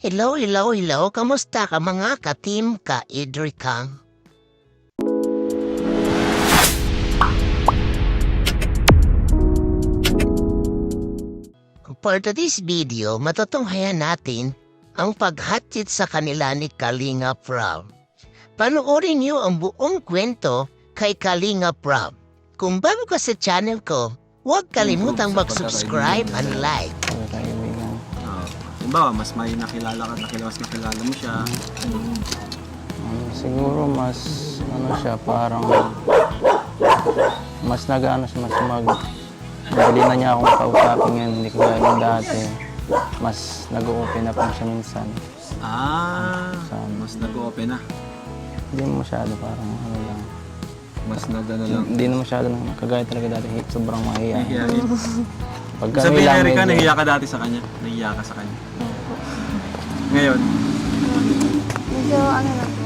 Hello, hello, hello. Kamusta ka mga ka-team ka-Idrika? For today's video, matutunghayan natin ang paghatid sa kanila ni Kalinga Prab. Panoorin niyo ang buong kwento kay Kalinga Prab. Kung bago ka sa channel ko, huwag kalimutang mag-subscribe and like. Diba, mas may nakilala mo siya. Siguro mas siya parang mas nag-ano siya, madali na niya akong kausapin ngayon, hindi ko gaya ng dati. Mas nag-open up na siya minsan. Mas nag-open na. Hindi mo masyado parang lang. Mas nag-ano lang. Hindi na masyado kagaya talaga dati, sobrang mahihayin. Pag kami Sabihin, lang Erica, medyo- nahiya ka dati sa kanya. Nahiya ka sa kanya. Ngayon? Medyo lang po,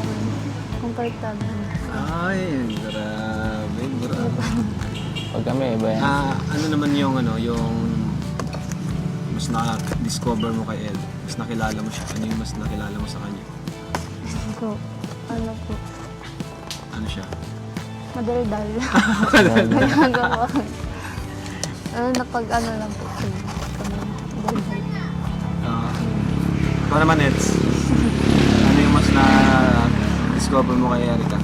comfortable. Ay, grabe. Pag kami iba yan. Ano naman yung mas na-discover mo kay Ed? Mas nakilala mo siya. Ano yung mas nakilala mo sa kanya? Po, Ano siya? madaldal. Nagagawa. Napag-ano lang po. Madaldal. Ikaw naman, Eds. Ano yung mas na-discover mo kay Erica?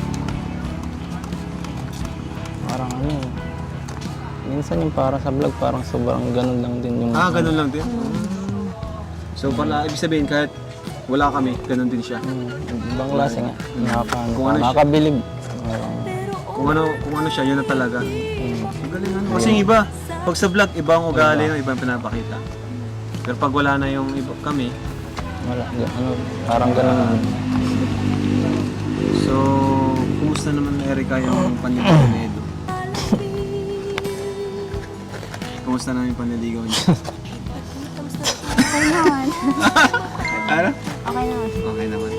Parang minsan yung para sa vlog, parang sobrang ganun lang din yung... Ganun lang din. So, ibig sabihin, kahit wala kami, ganun din siya. Ibang klase nga. Kung ano siya. Nakakabilib. Kung ano siya, yun na talaga. Ang galing ano. Kasi yung iba, pag sa vlog, iba ang ugali, iba ang pinapakita. Pero pag wala na yung iba kami, Wala, parang ganun. so, kumusta naman Erica yung panliligaw ni Edo? Kumusta naman yung panliligaw niya? Okay naman. Ano? Okay naman. Okay naman.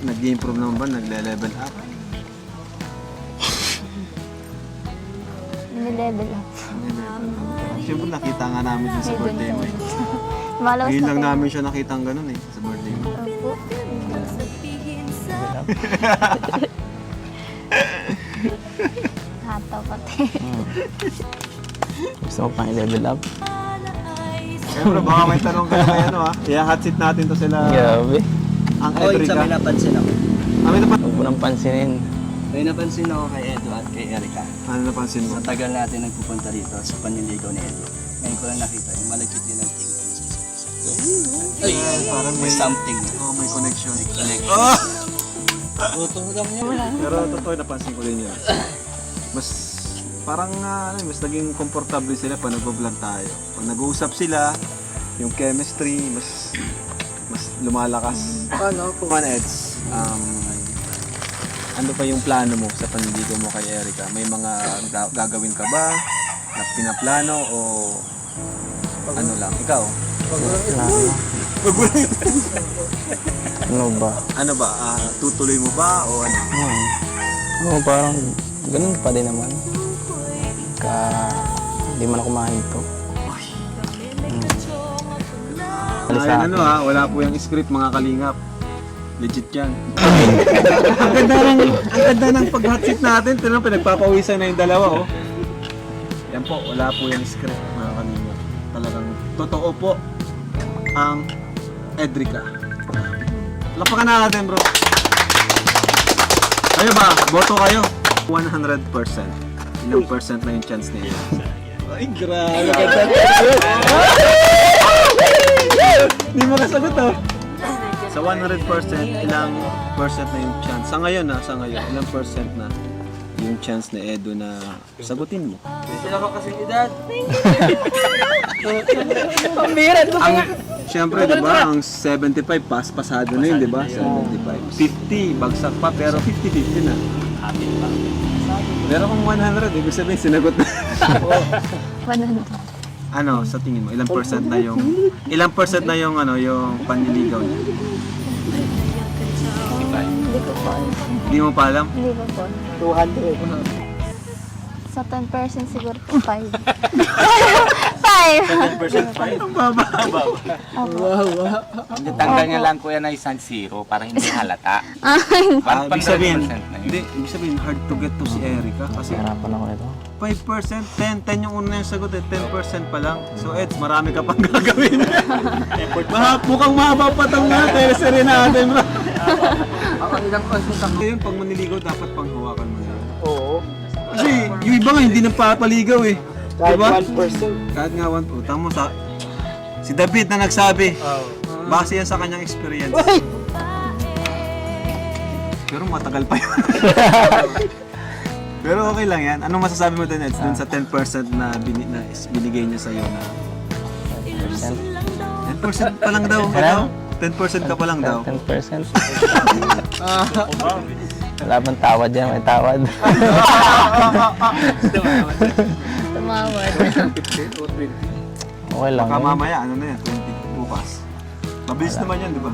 Nag-improve naman ba? Nagle-level up? Nile-level up. Siyempre nakita nga namin dun sa birthday mo eh. Malawas Ngayon na lang po. namin siya nakita ang ganun eh, sa birthday mo. Opo. Hataw pati. Gusto ko pang i-level up. Siyempre baka may tanong ka na kay ano ha. I-hot seat natin to sila Grabe. ang Oy, Edrica. may napansin ako. May napansin. Huwag mo nang pansinin. May napansin ako kay Edo at kay Erica. Ano napansin mo? Sa tagal natin nagpupunta dito sa panliligaw ni Edo. Ngayon ko lang nakita yung malagkit nilang tingin. Ay, Parang may something. may connection. Connection. Oh! Tutulog niya. Pero totoo, napansin ko din yun. Mas parang mas naging komportable sila pag nag-vlog tayo. Pag nag-uusap sila, yung chemistry mas lumalakas. Ano? Kung ano, Eds, ano pa yung plano mo sa panliligaw mo kay Erica? May mga gagawin ka ba na pinaplano o ano lang? Ikaw? Ano ba? Ano ba? Tutuloy mo ba o ano? Oo, parang ganun pa din naman. Hindi man ako mahinto. Ayan wala po yung script mga kalingap. Legit yan. ang ganda ng pag-hotseat natin. Tinanong, pinagpapawisan na yung dalawa Yan po, wala po yung script mga kalingap. Talagang totoo po ang Edrica. Lapakan na natin bro. Kayo ba? Boto kayo? 100%. Ilang percent na yung chance niya? Ay, grabe. Hindi mo kasagot Sa 100%, ilang percent na yung chance? Sa ngayon ilang percent na yung chance ni Edo na sagutin mo? Sila ko kasi ni Dad. Siyempre, di ba, ang 75, pasado na yun, di ba? 75. 50, bagsak pa, pero 50-50 na. Pero kung 100, ibig sabihin, sinagot na. 100. Ano, sa tingin mo, ilang percent na yung panliligaw niya? Hindi ko po. Hindi mo pa alam? Hindi ko po. 200. Sa 10% siguro po 5. 5. 10% pa yun. Ang baba. Hindi, tanggal niya lang kuya na isang zero para hindi halata. Ibig sabihin, 100% na yun. hindi, ibig sabihin hard to get to si Erica kasi Hirapan ako nito. 5%, 10 yung una yung sagot eh, 10% pa lang. So Eds, marami ka pang gagawin. Mukhang mahaba pa itong teleserye natin, bro. Ngayon, pag maniligaw, dapat pang hawakan mo yan. Oo. Kasi yung iba nga, hindi napapaligaw eh. Kahit Diba? 1%. Kahit nga 1%. Tamo sa... Si David na nagsabi, base yan sa kanyang experience. Pero matagal pa yun. Pero okay lang yan. Anong masasabi mo din, Eds, dun sa 10% na, binigay niya sa'yo na 10% pa lang daw. Ano? 10% ka pa lang daw. 10%. Wala bang tawad yan? May tawad. Tumawad. 15 o 20. Okay lang. Baka yun. mamaya, ano na yan, 20 bukas. Mabilis naman yan, di ba?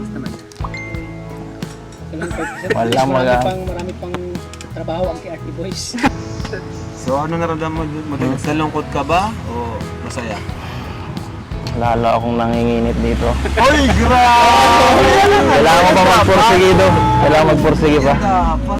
Walang Marami pang trabaho ang KRT Boys. So ano naramdaman mo din? Nalungkot ka ba o masaya? Lalo akong nanginginit dito. Oy, grabe! Kailangan ko pa magpursige. Kailangan magpursige pa. Dapat.